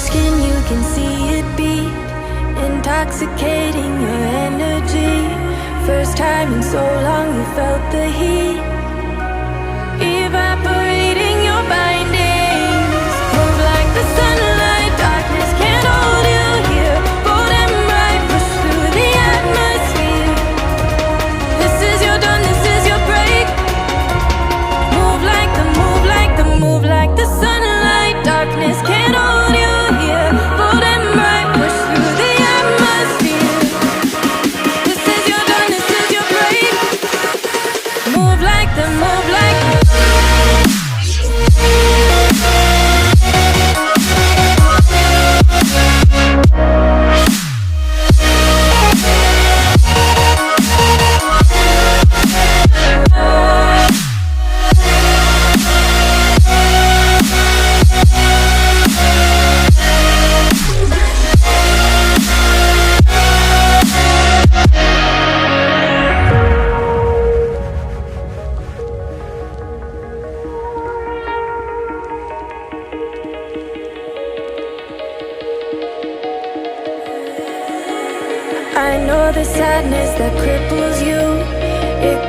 skin, you can see it beat, intoxicating your energy. First time in so long you felt the heat, evaporating your bindings. Move like the sunlight, darkness can't hold you here. Bold and bright, push through the atmosphere. This is your dawn, this is your break. Move like the, move like the, move like the sunlight. Darkness can't hold you here. Bold and bright, push through the atmosphere. This is your dawn, this is your break. Move like the, move like the. I know the sadness that cripples you, it